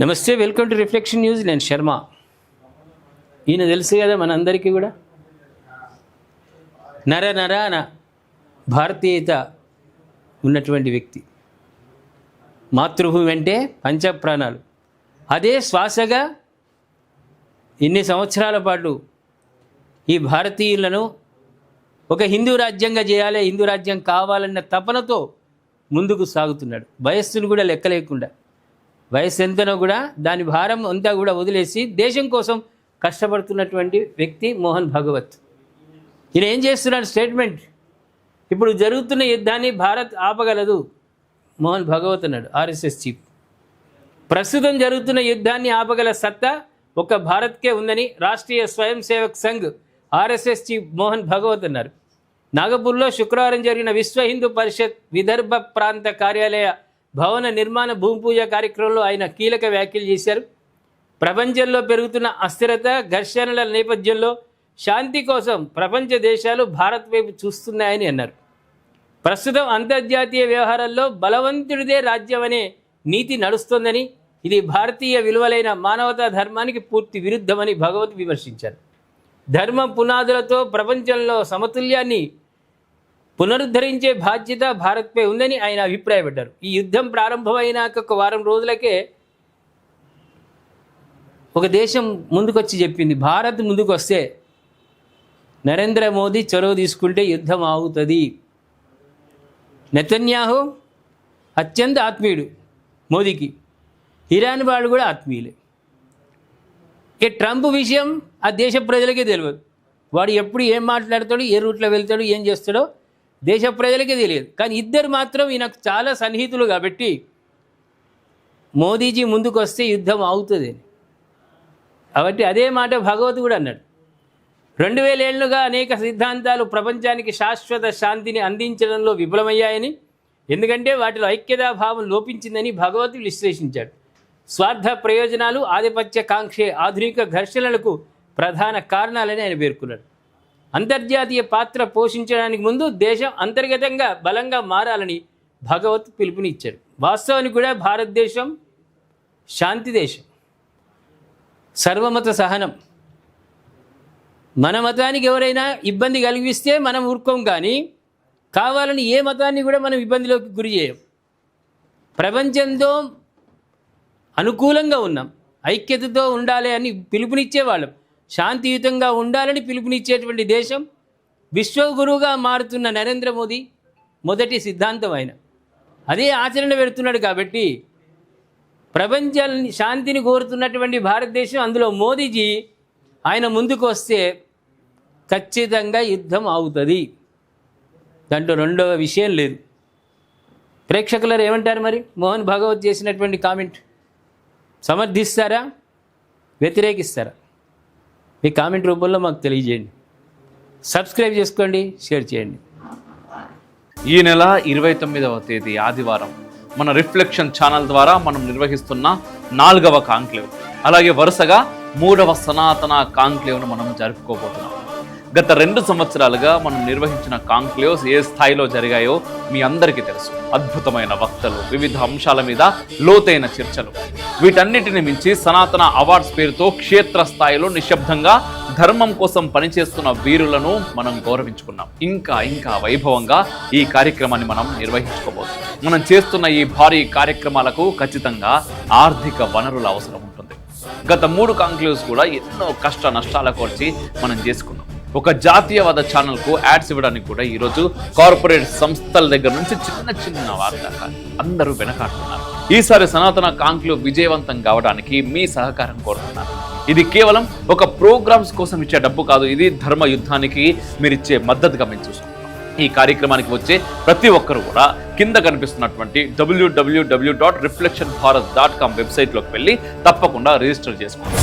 నమస్తే, welcome to reflection news. నేను శర్మ. ఈయన తెలుసు కదా మనందరికీ కూడా, నరాన భారతీయత ఉన్నటువంటి వ్యక్తి. మాతృభూమి అంటే పంచప్రాణాలు, అదే శ్వాసగా ఇన్ని సంవత్సరాల పాటు ఈ భారతీయులను ఒక హిందూ రాజ్యంగా చేయాలి, హిందూ రాజ్యం కావాలన్న తపనతో ముందుకు సాగుతున్నాడు. వయస్సును కూడా లెక్క లేకుండా, వయస్సు ఎంతనో కూడా దాని భారం అంతా కూడా వదిలేసి దేశం కోసం కష్టపడుతున్నటువంటి వ్యక్తి మోహన్ భాగవత్. ఈయన ఏం చేస్తున్నాడు? స్టేట్మెంట్, ఇప్పుడు జరుగుతున్న యుద్ధాన్ని భారత్ ఆపగలదు. మోహన్ భాగవత్ అన్నాడు, ఆర్ఎస్ఎస్ చీఫ్. ప్రస్తుతం జరుగుతున్న యుద్ధాన్ని ఆపగల సత్తా ఒక్క భారత్కే ఉందని రాష్ట్రీయ స్వయం సేవక్ సంఘ్ ఆర్ఎస్ఎస్ చీఫ్ మోహన్ భాగవత్ అన్నారు. నాగపూర్లో శుక్రవారం జరిగిన విశ్వ హిందూ పరిషత్ విదర్భ ప్రాంత కార్యాలయ భవన నిర్మాణ భూమి పూజ కార్యక్రమంలో ఆయన కీలక వ్యాఖ్యలు చేశారు. ప్రపంచంలో పెరుగుతున్న అస్థిరత, ఘర్షణల నేపథ్యంలో శాంతి కోసం ప్రపంచ దేశాలు భారత్ వైపు చూస్తున్నాయని అన్నారు. ప్రస్తుతం అంతర్జాతీయ వ్యవహారాల్లో బలవంతుడిదే రాజ్యం అనే నీతి నడుస్తోందని, ఇది భారతీయ విలువలైన మానవతా ధర్మానికి పూర్తి విరుద్ధమని భగవత్ విమర్శించారు. ధర్మ పునాదులతో ప్రపంచంలో సమతుల్యాన్ని పునరుద్ధరించే బాధ్యత భారత్పై ఉందని ఆయన అభిప్రాయపడ్డారు. ఈ యుద్ధం ప్రారంభమైనాక ఒక వారం రోజులకే ఒక దేశం ముందుకొచ్చి చెప్పింది, భారత్ ముందుకు వస్తే నరేంద్ర మోదీ చొరవ తీసుకుంటే యుద్ధం ఆగుతుంది. నెతన్యాహు అత్యంత ఆత్మీయుడు మోదీకి, ఇరాన్ వాళ్ళు కూడా ఆత్మీయులే. ఇక ట్రంప్ విషయం ఆ దేశ ప్రజలకే తెలియదు. వాడు ఎప్పుడు ఏం మాట్లాడతాడు, ఏ రూట్లో వెళ్తాడు, ఏం చేస్తాడో దేశ ప్రజలకే తెలియదు. కానీ ఇద్దరు మాత్రం ఈయనకు చాలా సన్నిహితులు కాబట్టి మోదీజీ ముందుకు వస్తే యుద్ధం ఆగుతుంది. కాబట్టి అదే మాట భగవత్ కూడా అన్నాడు. 2000 ఏళ్లుగా అనేక సిద్ధాంతాలు ప్రపంచానికి శాశ్వత శాంతిని అందించడంలో విఫలమయ్యాయని, ఎందుకంటే వాటిలో ఐక్యతాభావం లోపించిందని భగవత్ విశ్లేషించాడు. స్వార్థ ప్రయోజనాలు, ఆధిపత్య కాంక్షే ఆధునిక ఘర్షణలకు ప్రధాన కారణాలని ఆయన పేర్కొన్నాడు. అంతర్జాతీయ పాత్ర పోషించడానికి ముందు దేశం అంతర్గతంగా బలంగా మారాలని భగవత్ పిలుపునిచ్చాడు. వాస్తవానికి కూడా భారతదేశం శాంతి దేశం, సర్వమత సహనం. మన మతానికి ఎవరైనా ఇబ్బంది కలిగిస్తే మనం ఊరుకోం, కానీ కావాలని ఏ మతాన్ని కూడా మనం ఇబ్బందిలోకి గురి చేయం. ప్రపంచంతో అనుకూలంగా ఉన్నాం, ఐక్యతతో ఉండాలి అని పిలుపునిచ్చేవాళ్ళం, శాంతియుతంగా ఉండాలని పిలుపునిచ్చేటువంటి దేశం. విశ్వగురువుగా మారుతున్న నరేంద్ర మోదీ మొదటి సిద్ధాంతం ఆయన అదే ఆచరణ పెడుతున్నాడు. కాబట్టి ప్రపంచాన్ని శాంతిని కోరుతున్నటువంటి భారతదేశం, అందులో మోదీజీ ఆయన ముందుకు వస్తే ఖచ్చితంగా యుద్ధం ఆగుతుంది. దాంట్లో రెండవ విషయం లేదు. ప్రేక్షకులు ఏమంటారు మరి? మోహన్ భాగవత్ చేసినటువంటి కామెంట్ సమర్థిస్తారా, వ్యతిరేకిస్తారా? మీ కామెంట్ రూపంలో మాకు తెలియజేయండి. సబ్స్క్రైబ్ చేసుకోండి, షేర్ చేయండి. ఈ నెల 29వ తేదీ ఆదివారం మన రిఫ్లెక్షన్ ఛానల్ ద్వారా మనం నిర్వహిస్తున్న 4వ కాంక్లేవ్, అలాగే వరుసగా 3వ సనాతన కాంక్లేవ్ను మనం జరుపుకోబోతున్నాం. గత 2 సంవత్సరాలుగా మనం నిర్వహించిన కాంక్లేవ్స్ ఏ స్థాయిలో జరిగాయో మీ అందరికీ తెలుసు. అద్భుతమైన వక్తలు, వివిధ అంశాల మీద లోతైన చర్చలు, వీటన్నిటిని మించి సనాతన అవార్డ్స్ పేరుతో క్షేత్ర స్థాయిలో నిశ్శబ్దంగా ధర్మం కోసం పనిచేస్తున్న వీరులను మనం గౌరవించుకున్నాం. ఇంకా వైభవంగా ఈ కార్యక్రమాన్ని మనం నిర్వహించుకోబోతున్నాం. మనం చేస్తున్న ఈ భారీ కార్యక్రమాలకు ఖచ్చితంగా ఆర్థిక వనరుల అవసరం ఉంటుంది. గత 3 కాంక్లేవ్స్ కూడా ఎన్నో కష్ట నష్టాల కోర్చి మనం చేసుకున్నాం. ఒక జాతీయవాద ఛానల్కు యాడ్స్ ఇవ్వడానికి కూడా ఈరోజు కార్పొరేట్ సంస్థల దగ్గర నుంచి చిన్న వారి దాకా అందరూ వెనకాడుతున్నారు. ఈసారి సనాతన కాంక్లేవ్ విజయవంతం కావడానికి మీ సహకారం కోరుతున్నారు. ఇది కేవలం ఒక ప్రోగ్రామ్స్ కోసం ఇచ్చే డబ్బు కాదు, ఇది ధర్మ యుద్ధానికి మీరిచ్చే మద్దతుగా మేము చూస్తాం. ఈ కార్యక్రమానికి వచ్చే ప్రతి ఒక్కరు కూడా కింద కనిపిస్తున్నటువంటి www.reflectionbharat.com వెబ్సైట్లోకి వెళ్ళి తప్పకుండా రిజిస్టర్ చేసుకోండి.